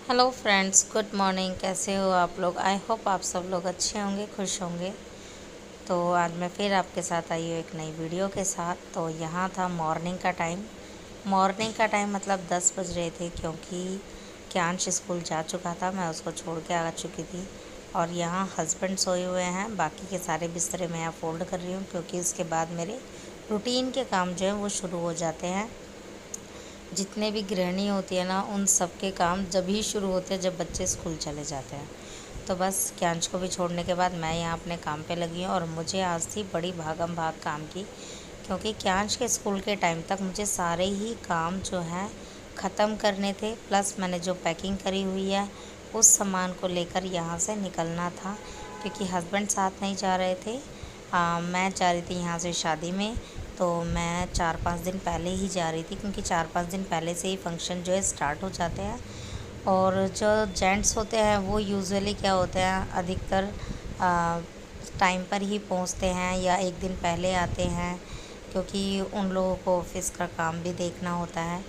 Hello friends, good morning. कैसे हो आप लोग? आई होप आप सब लोग अच्छे होंगे, खुश होंगे। तो आज मैं फिर आपके साथ आई हूँ एक नई वीडियो के साथ। तो यहाँ था मॉर्निंग का टाइम मतलब 10 बज रहे थे, क्योंकि क्यांश स्कूल जा चुका था, मैं उसको छोड़ के आ चुकी थी। और यहाँ हस्बैंड सोए हुए हैं, बाकी के सारे बिस्तरे मैं यहाँ फोल्ड कर रही हूँ, क्योंकि उसके बाद मेरे रूटीन के काम जो है वो शुरू हो जाते हैं। जितने भी गृहिणी होती है ना, उन सब के काम जब ही शुरू होते हैं जब बच्चे स्कूल चले जाते हैं। तो बस क्यांश को भी छोड़ने के बाद मैं यहाँ अपने काम पे लगी हूँ। और मुझे आज थी बड़ी भागम भाग काम की, क्योंकि क्यांश के स्कूल के टाइम तक मुझे सारे ही काम जो हैं ख़त्म करने थे। प्लस मैंने जो पैकिंग करी हुई है उस सामान को लेकर यहाँ से निकलना था, क्योंकि हस्बैंड साथ नहीं जा रहे थे। मैं जा रही थी यहाँ से शादी में। तो मैं 4-5 दिन पहले ही जा रही थी, क्योंकि 4-5 दिन पहले से ही फंक्शन जो है स्टार्ट हो जाते हैं। और जो जेंट्स होते हैं वो यूजुअली क्या होते हैं, अधिकतर टाइम पर ही पहुंचते हैं या एक दिन पहले आते हैं, क्योंकि उन लोगों को ऑफिस का काम भी देखना होता है।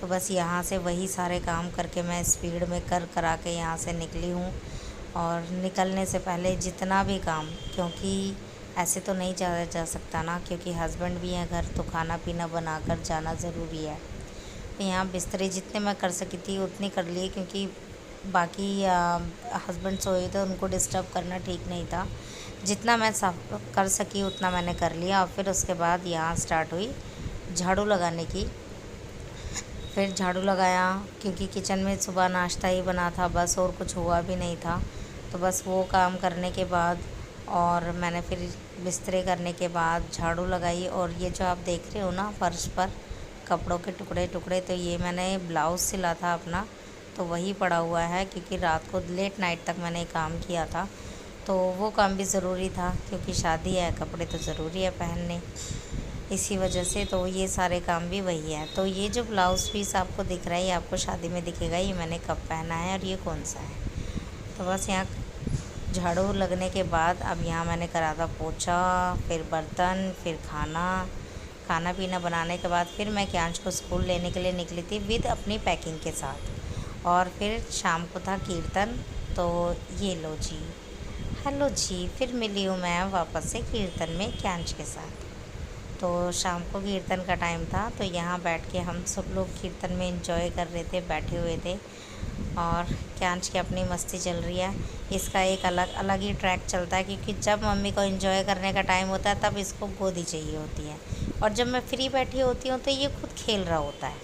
तो बस यहाँ से वही सारे काम करके मैं स्पीड में करा के यहाँ से निकली हूँ। और निकलने से पहले जितना भी काम, क्योंकि ऐसे तो नहीं जाया जा सकता ना, क्योंकि हस्बैंड भी हैं घर, तो खाना पीना बनाकर जाना ज़रूरी है। तो यहाँ बिस्तरे जितने मैं कर सकी थी उतनी कर लिए, क्योंकि बाकी हस्बैंड सोए थे, उनको डिस्टर्ब करना ठीक नहीं था। जितना मैं साफ कर सकी उतना मैंने कर लिया। और फिर उसके बाद यहाँ स्टार्ट हुई झाड़ू लगाने की। फिर झाड़ू लगाया, क्योंकि किचन में सुबह नाश्ता ही बना था बस, और कुछ हुआ भी नहीं था। तो बस वो काम करने के बाद और मैंने फिर बिस्तरे करने के बाद झाड़ू लगाई। और ये जो आप देख रहे हो ना फर्श पर कपड़ों के टुकड़े टुकड़े, तो ये मैंने ब्लाउज़ सिला था अपना, तो वही पड़ा हुआ है, क्योंकि रात को लेट नाइट तक मैंने काम किया था। तो वो काम भी ज़रूरी था, क्योंकि शादी है, कपड़े तो ज़रूरी है पहनने, इसी वजह से। तो ये सारे काम भी वही है। तो ये जो ब्लाउज़ पीस आपको दिख रहा है, ये आपको शादी में दिखेगा, ये मैंने कब पहना है और ये कौन सा है। तो बस यहाँ झाड़ू लगने के बाद अब यहाँ मैंने करा था पोछा, फिर बर्तन, फिर खाना पीना बनाने के बाद फिर मैं क्यांश को स्कूल लेने के लिए निकली थी विद अपनी पैकिंग के साथ। और फिर शाम को था कीर्तन। तो ये लो जी, हेलो जी, फिर मिली हूँ मैं वापस से कीर्तन में क्यांश के साथ। तो शाम को कीर्तन का टाइम था, तो यहाँ बैठ के हम सब लोग कीर्तन में एंजॉय कर रहे थे, बैठे हुए थे। और क्यांश की अपनी मस्ती चल रही है। इसका एक अलग अलग ही ट्रैक चलता है, क्योंकि जब मम्मी को एंजॉय करने का टाइम होता है तब इसको गोदी चाहिए होती है, और जब मैं फ्री बैठी होती हूँ तो ये खुद खेल रहा होता है।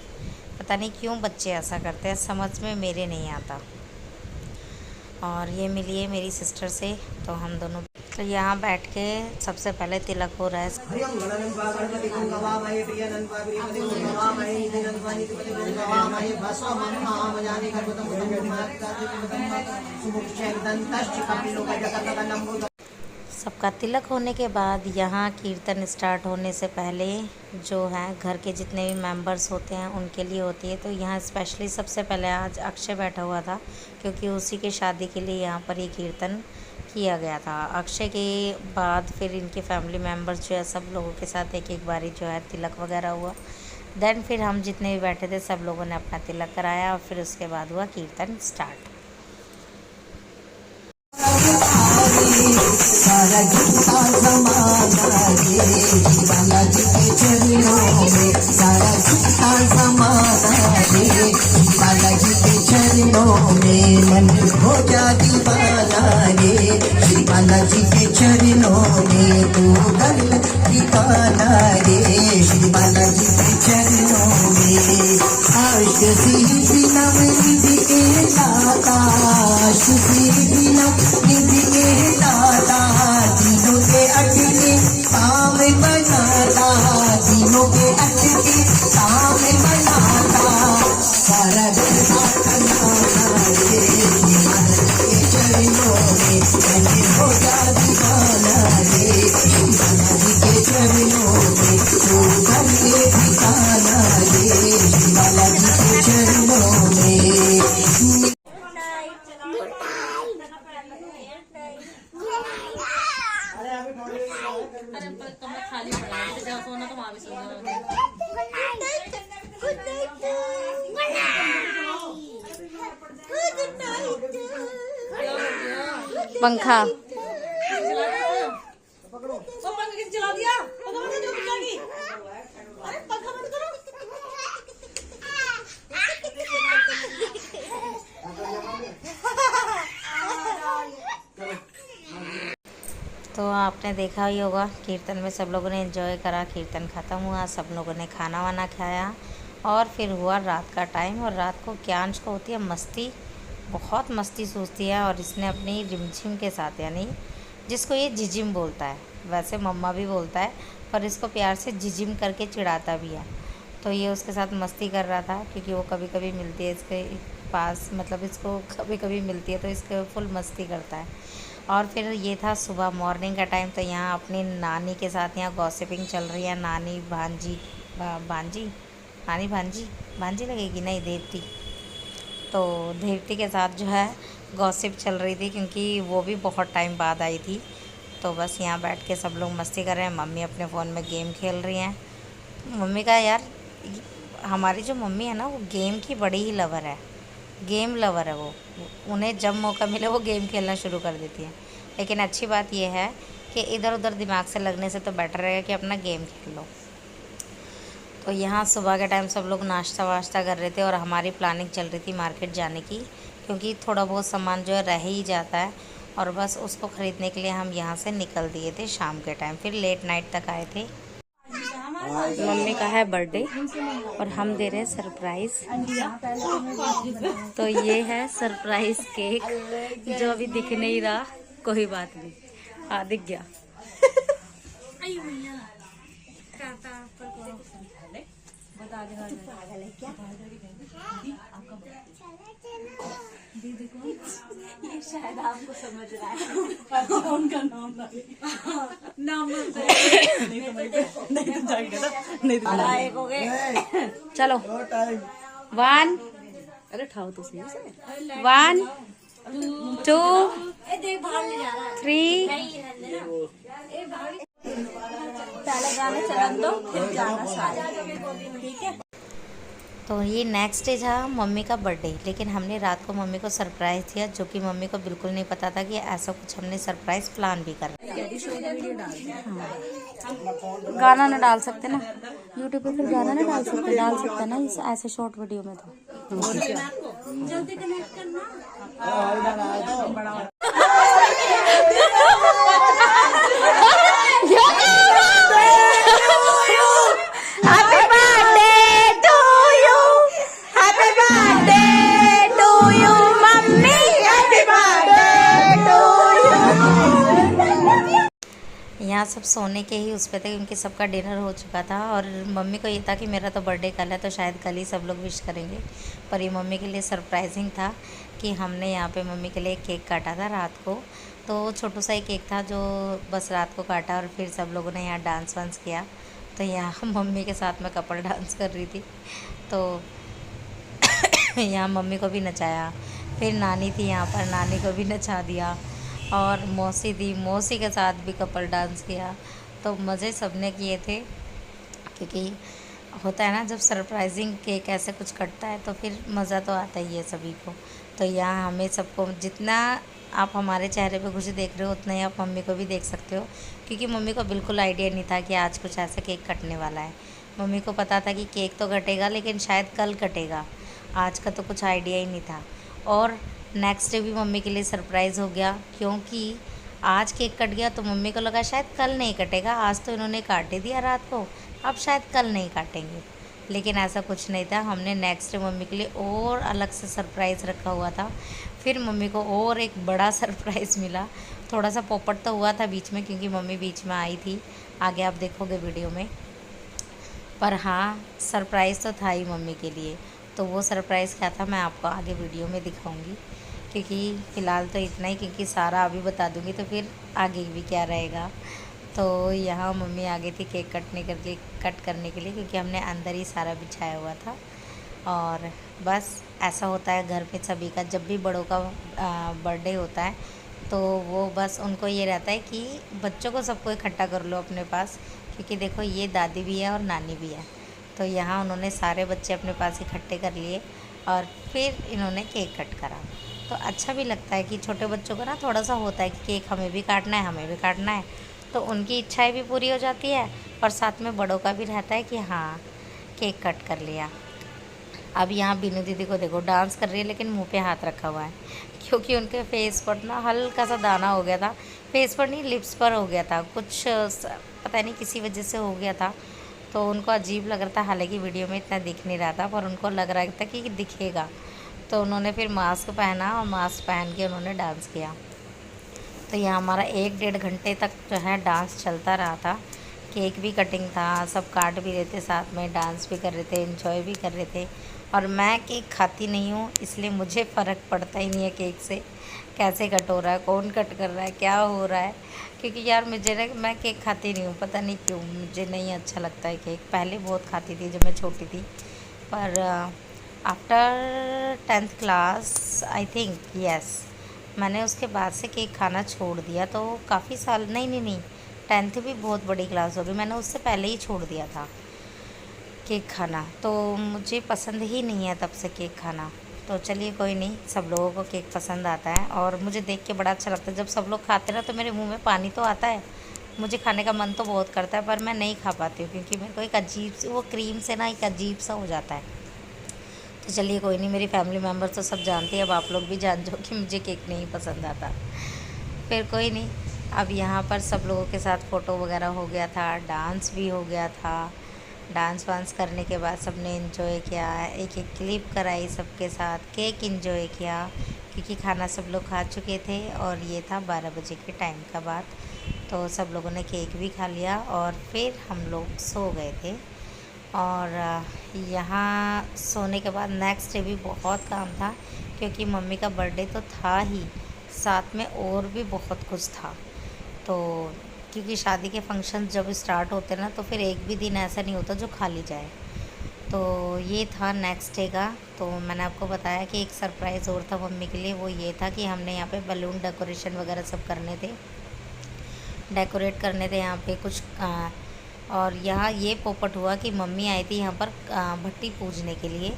पता नहीं क्यों बच्चे ऐसा करते हैं, समझ में मेरे नहीं आता। और ये मिली है मेरी सिस्टर से, तो हम दोनों तो यहाँ बैठ के सबसे पहले तिलक हो रहा है। सबका तिलक होने के बाद यहाँ कीर्तन स्टार्ट होने से पहले जो है घर के जितने भी मेंबर्स होते हैं उनके लिए होती है। तो यहाँ स्पेशली सबसे पहले आज अक्षय बैठा हुआ था, क्योंकि उसी के शादी के लिए यहाँ पर ये कीर्तन किया गया था। अक्षय के बाद फिर इनके फैमिली मेम्बर्स जो है सब लोगों के साथ एक एक बारी जो है तिलक वगैरह हुआ। देन फिर हम जितने भी बैठे थे सब लोगों ने अपना तिलक कराया, और फिर उसके बाद हुआ कीर्तन स्टार्ट। सारा झूठा ज़माना ये बालाजी के चरणों में, सारा झूठा ज़माना ये बालाजी के चरणों में, मन हो जा दीवाना रे श्री बालाजी के चरणों में, तू गल ठिकाना रे श्री बालाजी के चरणों में। आश सी नव निधि के दाता, आश सी नव निधि के दाता, तीनों के अटके काम बनाता, तीनों के अटके काम बनाता, सारा जगह कनाना रे के चरणों में, मैंने हो जा दीवाना रे बालाजी के चरणों में, तू भले ठिकाना रे बालाजी के चरणों में। अरे तो मैं खाली पड़ा जाओ, सोना तो वहाँ भी सो जाओ। पंखा चला दिया। अरे पंखा बंद करो। तो आपने देखा ही होगा कीर्तन में सब लोगों ने एंजॉय करा। कीर्तन ख़त्म हुआ, सब लोगों ने खाना वाना खाया और फिर हुआ रात का टाइम। और रात को क्यांश को होती है मस्ती, बहुत मस्ती सूझती है। और इसने अपनी रिमझिम के साथ, यानी जिसको ये झिझिम बोलता है, वैसे मम्मा भी बोलता है पर इसको प्यार से झिझिम करके चिढ़ाता भी है। तो ये उसके साथ मस्ती कर रहा था क्योंकि वो कभी कभी मिलती है इसके पास, मतलब इसको कभी कभी मिलती है तो इसके फुल मस्ती करता है। और फिर ये था सुबह मॉर्निंग का टाइम। तो यहाँ अपनी नानी के साथ यहाँ गॉसिपिंग चल रही है। नानी भांजी भांजी नानी भांजी भांजी लगेगी, नहीं देवती। तो देवती के साथ जो है गॉसिप चल रही थी क्योंकि वो भी बहुत टाइम बाद आई थी। तो बस यहाँ बैठ के सब लोग मस्ती कर रहे हैं। मम्मी अपने फ़ोन में गेम खेल रही हैं। मम्मी का यार, हमारी जो मम्मी है ना वो गेम की बड़ी ही लवर है, गेम लवर है वो। उन्हें जब मौका मिले वो गेम खेलना शुरू कर देती है। लेकिन अच्छी बात यह है कि इधर उधर दिमाग से लगने से तो बेटर रहेगा कि अपना गेम खेल लो। तो यहाँ सुबह के टाइम सब लोग नाश्ता वाश्ता कर रहे थे और हमारी प्लानिंग चल रही थी मार्केट जाने की, क्योंकि थोड़ा बहुत सामान जो है रह ही जाता है और बस उसको ख़रीदने के लिए हम यहाँ से निकल दिए थे शाम के टाइम। फिर लेट नाइट तक आए थे। मम्मी का है बर्थडे और हम दे रहे हैं सरप्राइज। तो ये है सरप्राइज केक जो अभी दिख नहीं रहा, कोई बात नहीं, दिख गया। ये शायद आपको समझ रहा है उनका नाम नाम नहीं तो चलो 1, अरे ठाओ तो सही से 1 2 3। पहले गाना चलन दो फिर गाना सारे, ठीक है। तो ये नेक्स्ट डे था मम्मी का बर्थडे, लेकिन हमने रात को मम्मी को सरप्राइज़ दिया जो कि मम्मी को बिल्कुल नहीं पता था कि ऐसा कुछ हमने सरप्राइज़ प्लान भी कर। गाना ना डाल सकते ना यूट्यूब पे, फिर गाना ना डाल सकते ना इस ऐसे शॉर्ट वीडियो में। तो जल्दी कनेक्ट करना। यहाँ सब सोने के ही उस पे थे क्योंकि सबका डिनर हो चुका था। और मम्मी को ये था कि मेरा तो बर्थडे कल है तो शायद कल ही सब लोग विश करेंगे। पर ये मम्मी के लिए सरप्राइजिंग था कि हमने यहाँ पे मम्मी के लिए केक काटा था रात को। तो छोटू सा ही केक था जो बस रात को काटा और फिर सब लोगों ने यहाँ डांस वांस किया। तो यहाँ मम्मी के साथ में कपल डांस कर रही थी तो यहाँ मम्मी को भी नचाया। फिर नानी थी यहाँ पर, नानी को भी नचा दिया। और मौसी थी, मौसी के साथ भी कपल डांस किया। तो मज़े सबने किए थे क्योंकि होता है ना जब सरप्राइजिंग केक ऐसे कुछ कटता है तो फिर मज़ा तो आता ही है सभी को। तो यहाँ हमें सबको, जितना आप हमारे चेहरे पे खुशी देख रहे हो उतना ही आप मम्मी को भी देख सकते हो, क्योंकि मम्मी को बिल्कुल आइडिया नहीं था कि आज कुछ ऐसा केक कटने वाला है। मम्मी को पता था कि केक तो कटेगा लेकिन शायद कल कटेगा, आज का तो कुछ आइडिया ही नहीं था। और नेक्स्ट डे भी मम्मी के लिए सरप्राइज़ हो गया क्योंकि आज केक कट गया तो मम्मी को लगा शायद कल नहीं कटेगा, आज तो इन्होंने काट ही दिया रात को, अब शायद कल नहीं काटेंगे। लेकिन ऐसा कुछ नहीं था। हमने नेक्स्ट डे मम्मी के लिए और अलग से सरप्राइज़ रखा हुआ था। फिर मम्मी को और एक बड़ा सरप्राइज़ मिला। थोड़ा सा पोपट तो हुआ था बीच में क्योंकि मम्मी बीच में आई थी, आगे आप देखोगे वीडियो में। पर हाँ, सरप्राइज़ तो था ही मम्मी के लिए। तो वो सरप्राइज़ क्या था मैं आपको आगे वीडियो में दिखाऊंगी, क्योंकि फ़िलहाल तो इतना ही, क्योंकि सारा अभी बता दूंगी तो फिर आगे भी क्या रहेगा। तो यहाँ मम्मी आ गई थी केक कट करने के लिए क्योंकि हमने अंदर ही सारा बिछाया हुआ था। और बस ऐसा होता है घर पे सभी का, जब भी बड़ों का बर्थडे होता है तो वो बस उनको ये रहता है कि बच्चों को सबको इकट्ठा कर लो अपने पास, क्योंकि देखो ये दादी भी है और नानी भी है। तो यहाँ उन्होंने सारे बच्चे अपने पास इकट्ठे कर लिए और फिर इन्होंने केक कट करा। तो अच्छा भी लगता है कि छोटे बच्चों को ना थोड़ा सा होता है कि केक हमें भी काटना है, हमें भी काटना है, तो उनकी इच्छाएं भी पूरी हो जाती है और साथ में बड़ों का भी रहता है कि हाँ केक कट कर लिया। अब यहाँ बीनू दीदी को देखो डांस कर रही है लेकिन मुंह पे हाथ रखा हुआ है, क्योंकि उनके फेस पर ना हल्का सा दाना हो गया था, फेस पर नहीं लिप्स पर हो गया था कुछ, पता नहीं किसी वजह से हो गया था, तो उनको अजीब लग रहा था। हालांकि वीडियो में इतना दिख नहीं रहा था पर उनको लग रहा था कि दिखेगा, तो उन्होंने फिर मास्क पहना और मास्क पहन के उन्होंने डांस किया। तो यहाँ हमारा 1-1.5 घंटे तक जो है डांस चलता रहा था। केक भी कटिंग था, सब काट भी रहे थे, साथ में डांस भी कर रहे थे, एंजॉय भी कर रहे थे। और मैं केक खाती नहीं हूँ, इसलिए मुझे फ़र्क पड़ता ही नहीं है केक से, कैसे कट हो रहा है, कौन कट कर रहा है, क्या हो रहा है। क्योंकि यार मुझे ना, मैं केक खाती नहीं हूँ, पता नहीं क्यों मुझे नहीं अच्छा लगता है केक। पहले बहुत खाती थी जब मैं छोटी थी, पर after 10th class I think, yes, मैंने उसके बाद से केक खाना छोड़ दिया। तो काफ़ी साल, नहीं 10th भी बहुत बड़ी क्लास हो गई, मैंने उससे पहले ही छोड़ दिया था केक खाना। तो मुझे पसंद ही नहीं है तब से केक खाना। तो चलिए कोई नहीं, सब लोगों को केक पसंद आता है और मुझे देख के बड़ा अच्छा लगता है। जब सब लोग खाते ना तो मेरे मुंह में पानी तो आता है, मुझे खाने का मन तो बहुत करता है, पर मैं नहीं खा पाती हूँ क्योंकि मेरे को एक अजीब सी वो क्रीम से ना एक अजीब सा हो जाता है। तो चलिए कोई नहीं, मेरी फैमिली मेम्बर तो सब जानते हैं, अब आप लोग भी जान जाओ कि मुझे केक नहीं पसंद आता। फिर कोई नहीं, अब यहाँ पर सब लोगों के साथ फ़ोटो वगैरह हो गया था, डांस भी हो गया था। डांस वांस करने के बाद सब ने इन्जॉय किया, एक एक क्लिप कराई सबके साथ, केक इन्जॉय किया क्योंकि खाना सब लोग खा चुके थे और ये था 12 बजे के टाइम का बात। तो सब लोगों ने केक भी खा लिया और फिर हम लोग सो गए थे। और यहाँ सोने के बाद नेक्स्ट डे भी बहुत काम था क्योंकि मम्मी का बर्थडे तो था ही, साथ में और भी बहुत कुछ था। तो क्योंकि शादी के फंक्शन जब स्टार्ट होते हैं ना तो फिर एक भी दिन ऐसा नहीं होता जो खाली जाए। तो ये था नेक्स्ट डे का। तो मैंने आपको बताया कि एक सरप्राइज़ और था मम्मी के लिए, वो ये था कि हमने यहाँ पे बलून डेकोरेशन वगैरह सब करने थे, डेकोरेट करने थे यहाँ पे कुछ। और यहाँ ये पोपट हुआ कि मम्मी आई थी यहाँ पर भट्टी पूजने के लिए,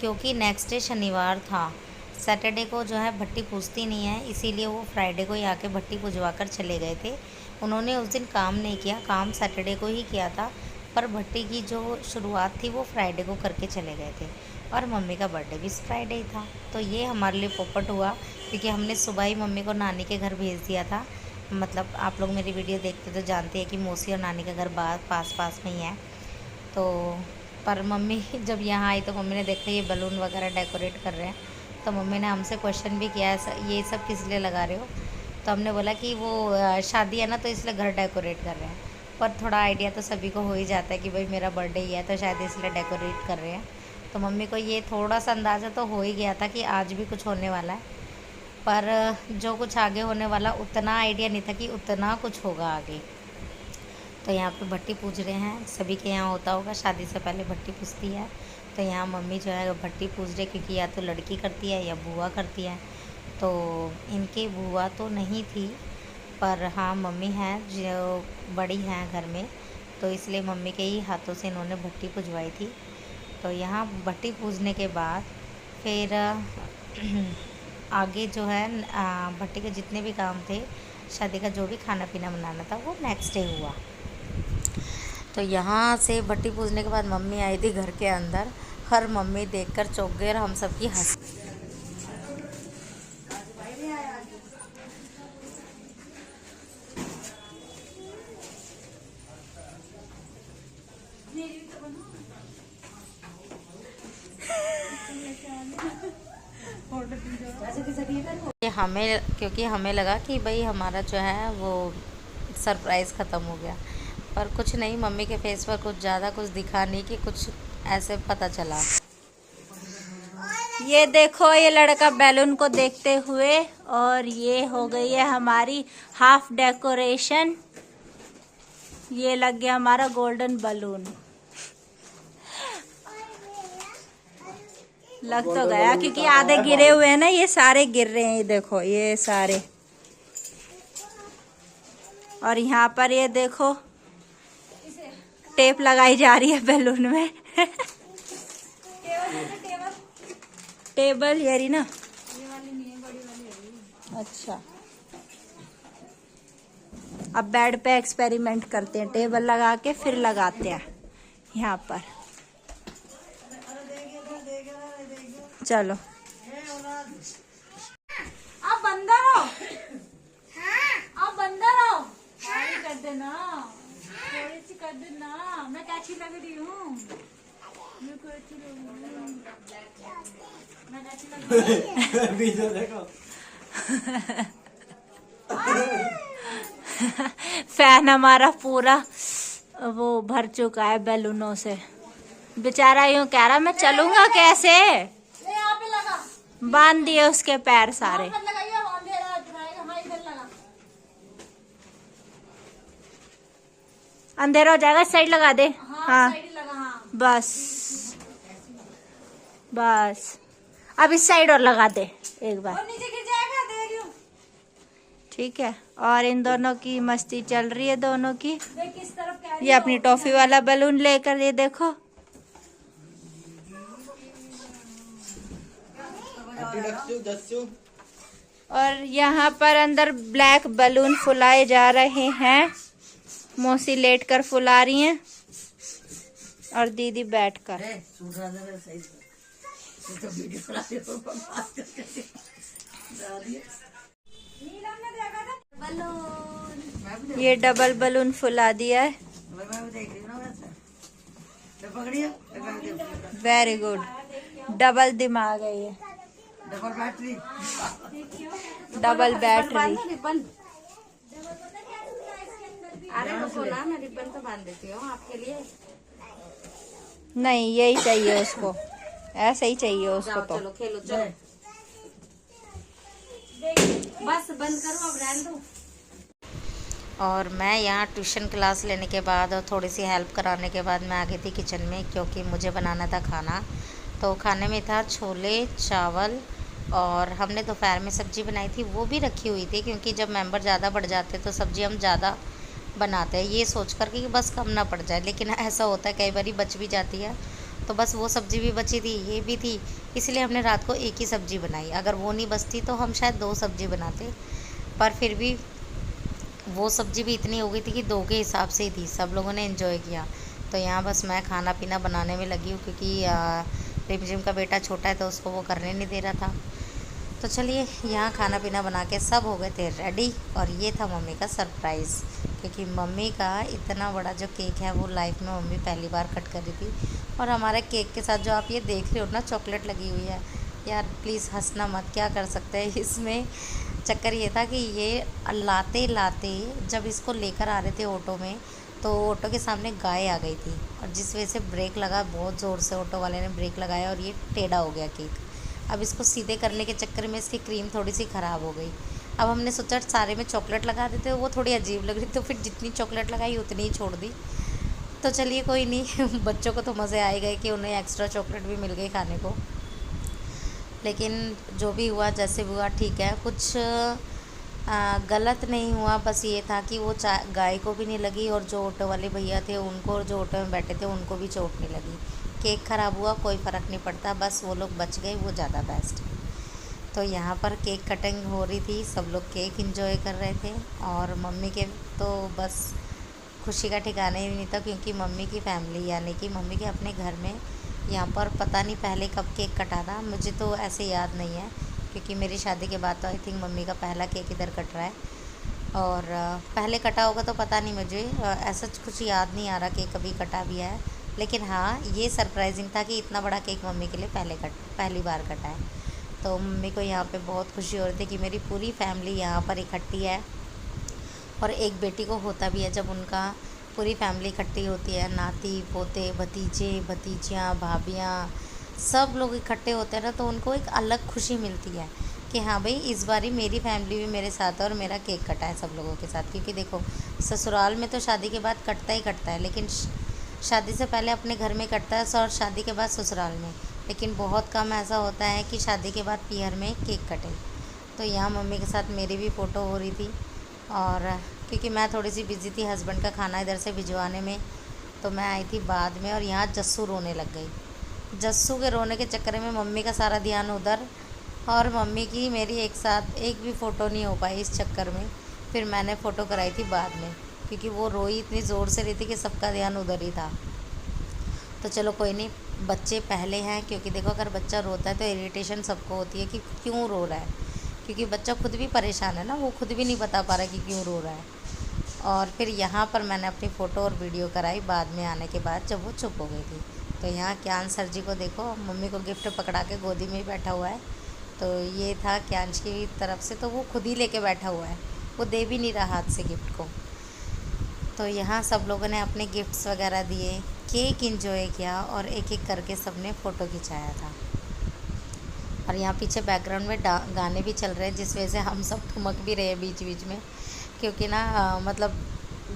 क्योंकि नेक्स्ट डे शनिवार था। सैटरडे को जो है भट्टी पूजती नहीं है, इसीलिए वो फ्राइडे को ही आके भट्टी पूजवा कर चले गए थे। उन्होंने उस दिन काम नहीं किया, काम सैटरडे को ही किया था, पर भट्टी की जो शुरुआत थी वो फ्राइडे को करके चले गए थे। और मम्मी का बर्थडे भी फ्राइडे ही था। तो ये हमारे लिए पोपट हुआ क्योंकि हमने सुबह ही मम्मी को नानी के घर भेज दिया था। मतलब आप लोग मेरी वीडियो देखते तो जानते हैं कि मौसी और नानी का घर पास में ही है। तो पर मम्मी जब यहाँ आई तो मम्मी ने देखा ये बलून वगैरह डेकोरेट कर रहे हैं, तो मम्मी ने हमसे क्वेश्चन भी किया है ये सब किस लिए लगा रहे हो। तो हमने बोला कि वो शादी है ना तो इसलिए घर डेकोरेट कर रहे हैं। पर थोड़ा आइडिया तो सभी को हो ही जाता है कि भाई मेरा बर्थडे ही है तो शायद इसलिए डेकोरेट कर रहे हैं। तो मम्मी को ये थोड़ा सा अंदाज़ा तो हो ही गया था कि आज भी कुछ होने वाला है, पर जो कुछ आगे होने वाला उतना आइडिया नहीं था कि उतना कुछ होगा आगे। तो यहाँ पे भट्टी पूज रहे हैं, सभी के यहाँ होता होगा शादी से पहले भट्टी पूजती है। तो यहाँ मम्मी जो है भट्टी पूज रहे क्योंकि या तो लड़की करती है या बुआ करती है। तो इनकी बुआ तो नहीं थी, पर हाँ मम्मी हैं जो बड़ी हैं घर में, तो इसलिए मम्मी के ही हाथों से इन्होंने भट्टी पूजवाई थी। तो यहाँ भट्टी पूजने के बाद फिर आगे जो है भट्टी के जितने भी काम थे, शादी का जो भी खाना पीना बनाना था वो नेक्स्ट डे हुआ। तो यहाँ से भट्टी पूजने के बाद मम्मी आई थी घर के अंदर, हर मम्मी देखकर चौंक गए और हम सबकी हंसी। क्योंकि हमें लगा कि भाई हमारा जो है वो सरप्राइज़ ख़त्म हो गया, पर कुछ नहीं, मम्मी के फेस पर कुछ ज़्यादा कुछ दिखा नहीं कि कुछ ऐसे पता चला। ये देखो ये लड़का बैलून को देखते हुए, और ये हो गई है हमारी हाफ डेकोरेशन। ये लग गया हमारा गोल्डन बलून, लग तो गया क्योंकि आधे गिरे हुए हैं ना, ये सारे गिर रहे हैं, ये देखो ये सारे। और यहाँ पर ये देखो टेप लगाई जा रही है बैलून में टेबल ये रही ना, ये वाली नहीं है बड़ी अच्छा, अब बेड पे एक्सपेरिमेंट करते हैं, टेबल लगा के फिर लगाते हैं यहाँ पर। चलो आप बंदर हो, आप बंदर हो, थोड़ी कर देना, थोड़ी सी कर देना। मैं क्या अच्छी लग रही हूँ, मैं कोई अच्छी लग रही हूँ, मैं क्या अच्छी लग रही हूँ। देखो फैन हमारा पूरा वो भर चुका है बैलूनों से। बेचारा यूं कह रहा मैं चलूंगा कैसे, बांध दिए उसके पैर सारे। अंधेरा हो जाएगा, साइड लगा दे। हाँ, बस बस, अब इस साइड और लगा दे एक बार, नीचे गिर जाएगा, दे रही हूं। ठीक है, और इन दोनों की मस्ती चल रही है, दोनों की। किस तरफ ये अपनी टॉफी वाला बैलून लेकर, ये देखो। और यहाँ पर अंदर ब्लैक बैलून फुलाए जा रहे हैं। मौसी लेटकर फुला रही हैं और दीदी बैठकर। ये डबल बैलून फुला दिया है। वेरी गुड, डबल दिमाग है ये, डबल बैटरी, डबल बैटरी। अरे रुको ना, मैं रिबन तो बांध देती हूँ आपके लिए। नहीं, यही चाहिए उसको, ऐसा ही चाहिए उसको। तो चलो खेलो, चलो बस बंद करो, अब रहने दो। और मैं यहाँ ट्यूशन क्लास लेने के बाद और थोड़ी सी हेल्प कराने के बाद मैं आ गई थी किचन में, क्योंकि मुझे बनाना था खाना। तो खाने में था छोले चावल, और हमने दोपहर में सब्ज़ी बनाई थी, वो भी रखी हुई थी, क्योंकि जब मेंबर ज़्यादा बढ़ जाते तो सब्ज़ी हम ज़्यादा बनाते हैं, ये सोच कर कि बस कम ना पड़ जाए। लेकिन ऐसा होता है कई बार बच भी जाती है, तो बस वो सब्ज़ी भी बची थी, ये भी थी, इसलिए हमने रात को एक ही सब्ज़ी बनाई। अगर वो नहीं बचती तो हम शायद 2 सब्ज़ी बनाते, पर फिर भी वो सब्ज़ी भी इतनी हो गई थी कि 2 के हिसाब से ही थी। सब लोगों ने एंजॉय किया। तो यहाँ बस मैं खाना पीना बनाने में लगी हूँ, क्योंकि रिमझिम का बेटा छोटा है तो उसको वो करने नहीं दे रहा था। तो चलिए, यहाँ खाना पीना बना के सब हो गए थे रेडी। और ये था मम्मी का सरप्राइज़, क्योंकि मम्मी का इतना बड़ा जो केक है वो लाइफ में मम्मी पहली बार कट कर रही थी। और हमारे केक के साथ जो आप ये देख रहे हो ना, चॉकलेट लगी हुई है। यार प्लीज़ हंसना मत, क्या कर सकते हैं इसमें। चक्कर ये था कि ये लाते लाते जब इसको लेकर आ रहे थे ऑटो में, तो ऑटो के सामने गाय आ गई थी, और जिस वजह से ब्रेक लगा, बहुत ज़ोर से ऑटो वाले ने ब्रेक लगाया और ये टेढ़ा हो गया केक। अब इसको सीधे करने के चक्कर में इसकी क्रीम थोड़ी सी ख़राब हो गई। अब हमने सोचा सारे में चॉकलेट लगा देते, वो थोड़ी अजीब लग रही, तो फिर जितनी चॉकलेट लगाई उतनी ही छोड़ दी। तो चलिए कोई नहीं, बच्चों को तो मज़े आए गए कि उन्हें एक्स्ट्रा चॉकलेट भी मिल गई खाने को। लेकिन जो भी हुआ जैसे भी हुआ ठीक है, कुछ गलत नहीं हुआ। बस ये था कि वो गाय को भी नहीं लगी, और जो ऑटो वाले भैया थे उनको, जो ऑटो में बैठे थे उनको भी चोट नहीं लगी। केक ख़राब हुआ, कोई फ़र्क नहीं पड़ता, बस वो लोग बच गए, वो ज़्यादा बेस्ट। तो यहाँ पर केक कटिंग हो रही थी, सब लोग केक एंजॉय कर रहे थे, और मम्मी के तो बस खुशी का ठिकाना ही नहीं था, क्योंकि मम्मी की फैमिली यानी कि मम्मी के अपने घर में यहाँ पर पता नहीं पहले कब केक कटा था, मुझे तो ऐसे याद नहीं है, क्योंकि मेरी शादी के बाद तो आई थिंक मम्मी का पहला केक इधर कट रहा है। और पहले कटा होगा तो पता नहीं, मुझे ऐसा कुछ याद नहीं आ रहा कि कभी कटा भी है। लेकिन हाँ, ये सरप्राइजिंग था कि इतना बड़ा केक मम्मी के लिए पहली बार कटा है। तो मम्मी को यहाँ पे बहुत खुशी हो रही थी कि मेरी पूरी फैमिली यहाँ पर इकट्ठी है। और एक बेटी को होता भी है जब उनका पूरी फैमिली इकट्ठी होती है, नाती पोते भतीजे भतीजियाँ भाभियाँ सब लोग इकट्ठे होते हैं ना, तो उनको एक अलग खुशी मिलती है कि हाँ भाई, इस बारी मेरी फैमिली भी मेरे साथ है और मेरा केक कटा है सब लोगों के साथ। क्योंकि देखो, ससुराल में तो शादी के बाद कटता ही कटता है, लेकिन शादी से पहले अपने घर में कटता है और शादी के बाद ससुराल में। लेकिन बहुत कम ऐसा होता है कि शादी के बाद पीहर में केक कटे। तो यहाँ मम्मी के साथ मेरी भी फ़ोटो हो रही थी, और क्योंकि मैं थोड़ी सी बिज़ी थी हस्बैंड का खाना इधर से भिजवाने में, तो मैं आई थी बाद में। और यहाँ जस्सू रोने लग गई। जस्सू के रोने के चक्कर में मम्मी का सारा ध्यान उधर, और मम्मी की मेरी एक साथ एक भी फ़ोटो नहीं हो पाई इस चक्कर में। फिर मैंने फ़ोटो कराई थी बाद में, क्योंकि वो रोई इतनी ज़ोर से रही थी कि सबका ध्यान उधर ही था। तो चलो कोई नहीं, बच्चे पहले हैं, क्योंकि देखो अगर बच्चा रोता है तो इरिटेशन सबको होती है कि क्यों रो रहा है, क्योंकि बच्चा खुद भी परेशान है ना, वो खुद भी नहीं बता पा रहा कि क्यों रो रहा है। और फिर यहाँ पर मैंने अपनी फ़ोटो और वीडियो कराई बाद में आने के बाद, जब वो चुप हो गई थी। तो यहाँ क्यांश सर जी को देखो, मम्मी को गिफ्ट पकड़ा के गोदी में ही बैठा हुआ है। तो ये था क्यांश की तरफ से, तो वो खुद ही लेके बैठा हुआ है, वो दे भी नहीं रहा हाथ से गिफ्ट को। तो यहाँ सब लोगों ने अपने गिफ्ट्स वगैरह दिए, केक इंजॉय किया और एक एक करके सब ने फ़ोटो खिंचाया था। और यहाँ पीछे बैकग्राउंड में गाने भी चल रहे हैं, जिस वजह से हम सब ठुमक भी रहे हैं बीच बीच में, क्योंकि ना मतलब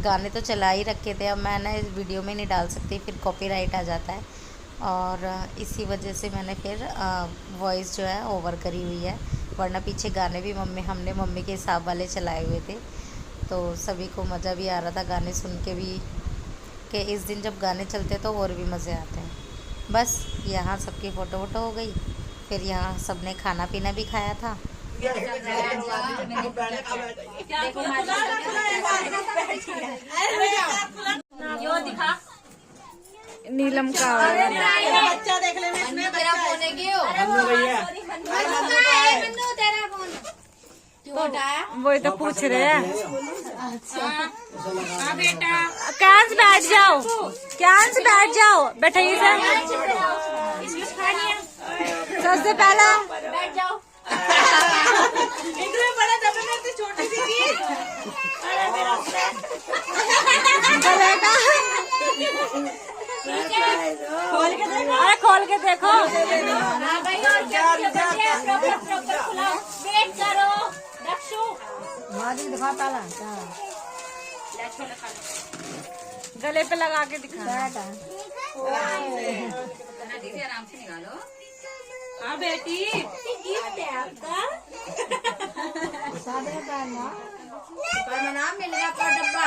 गाने तो चला ही रखे थे। अब मैं ना इस वीडियो में नहीं डाल सकती, फिर कॉपीराइट आ जाता है, और इसी वजह से मैंने फिर वॉइस जो है ओवर करी हुई है, वरना पीछे गाने भी हमने मम्मी के हिसाब वाले चलाए हुए थे। तो सभी को मज़ा भी आ रहा था गाने सुन के भी, कि इस दिन जब गाने चलते तो और भी मज़े आते हैं। बस यहाँ सबकी फ़ोटो वोटो हो गई, फिर यहाँ सब ने खाना पीना भी खाया था। नीलम का बच्चा देख लेना, तेरा फोन है क्यों? तेरा फोन वही तो पूछ रहे हैं। बेटा कैंस बैठ जाओ, कैंस बैठ जाओ, बैठाइए सबसे पहला बैठ जाओ। बड़ा डब्बे में छोटी सी अरे खोल के देखो। भाई और क्या खिलाओ, वेट करो दक्षु। गले पे लगा के दिखा। आराम से निकालो। हाँ बेटी, गिफ्ट है आपका। नाम मिल गया आपका डब्बा।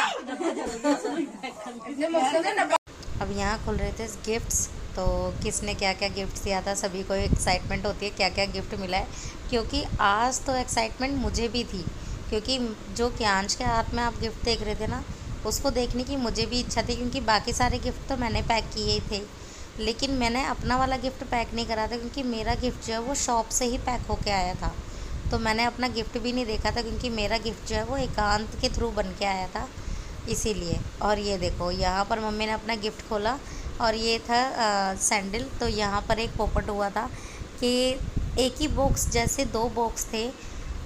अब यहाँ खुल रहे थे गिफ्ट्स, तो किसने क्या क्या गिफ्ट दिया था, सभी को एक्साइटमेंट होती है क्या क्या गिफ्ट मिला है। क्योंकि आज तो एक्साइटमेंट मुझे भी थी, क्योंकि जो क्यांश के हाथ में आप गिफ्ट देख रहे थे ना, उसको देखने की मुझे भी इच्छा थी, क्योंकि बाकी सारे गिफ्ट तो मैंने पैक किए ही थे, लेकिन मैंने अपना वाला गिफ्ट पैक नहीं करा था, क्योंकि मेरा गिफ्ट जो है वो शॉप से ही पैक होके आया था। तो मैंने अपना गिफ्ट भी नहीं देखा था, क्योंकि मेरा गिफ्ट जो है वो एकांत के थ्रू बन के आया था, इसीलिए। और ये देखो यहाँ पर मम्मी ने अपना गिफ्ट खोला, और ये था सैंडल। तो यहाँ पर एक पोपट हुआ था कि एक ही बॉक्स, जैसे दो बॉक्स थे,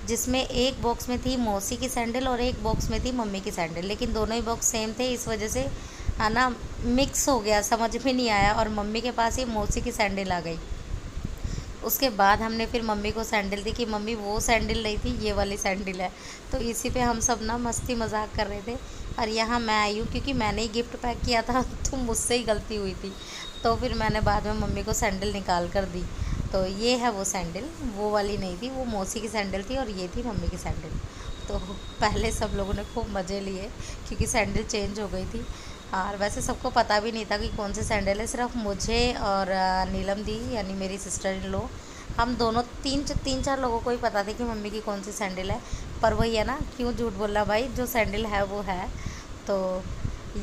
जिसमें एक बॉक्स में थी मौसी की सैंडल और एक बॉक्स में थी मम्मी की सैंडल, लेकिन दोनों ही बॉक्स सेम थे, इस वजह से है ना मिक्स हो गया, समझ में नहीं आया, और मम्मी के पास ही मौसी की सैंडल आ गई। उसके बाद हमने फिर मम्मी को सैंडल दी कि मम्मी वो सैंडल नहीं थी, ये वाली सैंडल है। तो इसी पे हम सब ना मस्ती मजाक कर रहे थे। और यहाँ मैं आई हूँ क्योंकि मैंने ही गिफ्ट पैक किया था, तो मुझसे ही गलती हुई थी। तो फिर मैंने बाद में मम्मी को सैंडल निकाल कर दी। तो ये है वो सैंडल, वो वाली नहीं थी, वो मौसी की सैंडल थी, और ये थी मम्मी की सैंडल। तो पहले सब लोगों ने खूब मज़े लिए, क्योंकि सैंडल चेंज हो गई थी। और वैसे सबको पता भी नहीं था कि कौन सी सैंडल है, सिर्फ मुझे और नीलम दी यानी मेरी सिस्टर इन लॉ, हम दोनों तीन चार लोगों को ही पता था कि मम्मी की कौन सी सैंडल है। पर वही है ना, क्यों झूठ बोलना भाई, जो सैंडल है वो है। तो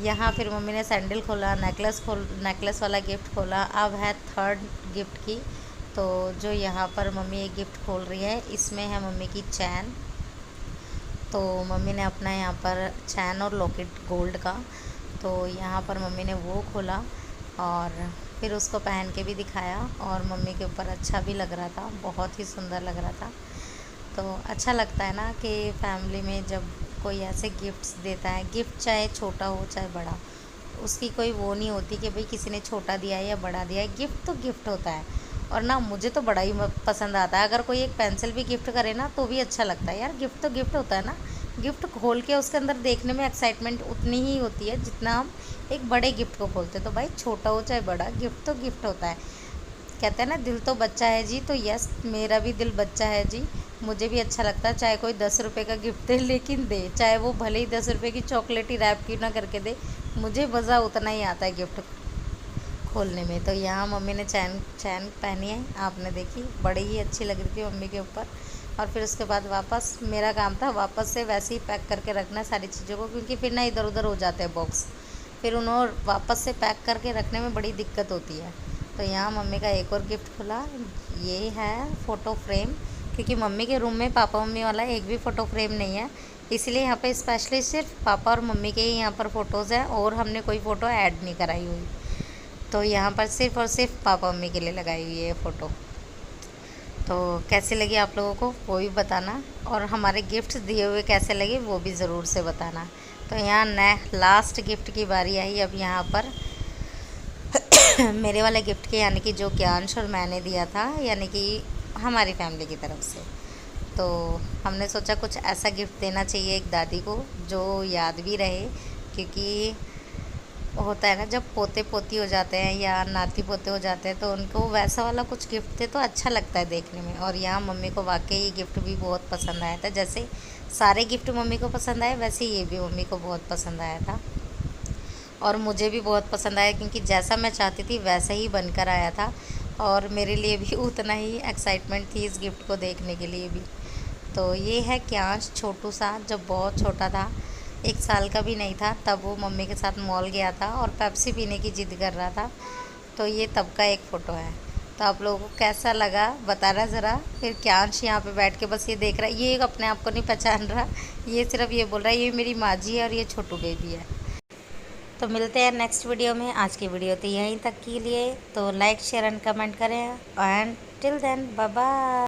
यहाँ फिर मम्मी ने सैंडल खोला, नेकलेस वाला गिफ्ट खोला। अब है थर्ड गिफ्ट की। तो जो यहाँ पर मम्मी एक गिफ्ट खोल रही है, इसमें है मम्मी की चैन। तो मम्मी ने अपना यहाँ पर चैन और लॉकेट गोल्ड का, तो यहाँ पर मम्मी ने वो खोला और फिर उसको पहन के भी दिखाया, और मम्मी के ऊपर अच्छा भी लग रहा था, बहुत ही सुंदर लग रहा था। तो अच्छा लगता है ना कि फैमिली में जब कोई ऐसे गिफ्ट्स देता है, गिफ्ट चाहे छोटा हो चाहे बड़ा, उसकी कोई वो नहीं होती कि भाई किसी ने छोटा दिया है या बड़ा दिया है। गिफ्ट तो गिफ्ट होता है, और ना मुझे तो बड़ा ही पसंद आता है। अगर कोई एक पेंसिल भी गिफ्ट करे ना तो भी अच्छा लगता है यार, गिफ्ट तो गिफ्ट होता है ना। गिफ्ट खोल के उसके अंदर देखने में एक्साइटमेंट उतनी ही होती है जितना हम एक बड़े गिफ्ट को खोलते। तो भाई छोटा हो चाहे बड़ा, गिफ्ट तो गिफ्ट होता है। कहते हैं ना दिल तो बच्चा है जी, तो यस मेरा भी दिल बच्चा है जी। मुझे भी अच्छा लगता है चाहे कोई 10 रुपये का गिफ्ट दे, लेकिन दे, चाहे वो भले ही 10 रुपये की चॉकलेट ही रैप क्यों ना करके दे, मुझे मज़ा उतना ही आता है गिफ्ट खोलने में। तो यहाँ मम्मी ने चैन चैन पहनी है, आपने देखी, बड़ी ही अच्छी लग रही थी मम्मी के ऊपर। और फिर उसके बाद वापस मेरा काम था वापस से वैसे ही पैक करके रखना सारी चीज़ों को, क्योंकि फिर ना इधर उधर हो जाते हैं बॉक्स, फिर उन्होंने वापस से पैक करके रखने में बड़ी दिक्कत होती है। तो यहाँ मम्मी का एक और गिफ्ट खुला, ये है फ़ोटो फ्रेम, क्योंकि मम्मी के रूम में पापा मम्मी वाला एक भी फ़ोटो फ्रेम नहीं है, इसलिए यहाँ पे स्पेशली सिर्फ पापा और मम्मी के ही यहाँ पर फ़ोटोज़ हैं और हमने कोई फ़ोटो ऐड नहीं कराई हुई। तो यहाँ पर सिर्फ और सिर्फ पापा मम्मी के लिए लगाई हुई है ये फ़ोटो। तो कैसे लगी आप लोगों को वो भी बताना, और हमारे गिफ्ट दिए हुए कैसे लगे वो भी ज़रूर से बताना। तो यहाँ लास्ट गिफ्ट की बारी आई अब यहाँ पर मेरे वाले गिफ्ट के, यानी कि जो ज्ञांश और मैंने दिया था, यानी कि हमारी फैमिली की तरफ से। तो हमने सोचा कुछ ऐसा गिफ्ट देना चाहिए एक दादी को जो याद भी रहे, क्योंकि होता है ना जब पोते पोती हो जाते हैं या नाती पोते हो जाते हैं तो उनको वैसा वाला कुछ गिफ्ट दे तो अच्छा लगता है देखने में। और यहाँ मम्मी को वाकई ये गिफ्ट भी बहुत पसंद आया था, जैसे सारे गिफ्ट मम्मी को पसंद आए वैसे ये भी मम्मी को बहुत पसंद आया था, और मुझे भी बहुत पसंद आया, क्योंकि जैसा मैं चाहती थी वैसा ही बनकर आया था। और मेरे लिए भी उतना ही एक्साइटमेंट थी इस गिफ्ट को देखने के लिए भी। तो ये है क्यांश, छोटू सा, जब बहुत छोटा था, 1 साल का भी नहीं था, तब वो मम्मी के साथ मॉल गया था और पेप्सी पीने की ज़िद कर रहा था। तो ये तब का एक फ़ोटो है। तो आप लोगों को कैसा लगा बताना ज़रा। फिर क्यांश यहाँ पे बैठ के बस ये देख रहा है, ये अपने आप को नहीं पहचान रहा, ये सिर्फ ये बोल रहा है ये मेरी माँ जी है और ये छोटू बेबी है। तो मिलते हैं नेक्स्ट वीडियो में। आज की वीडियो तो यहीं तक के लिए, तो लाइक शेयर एंड कमेंट करें, and till then bye bye.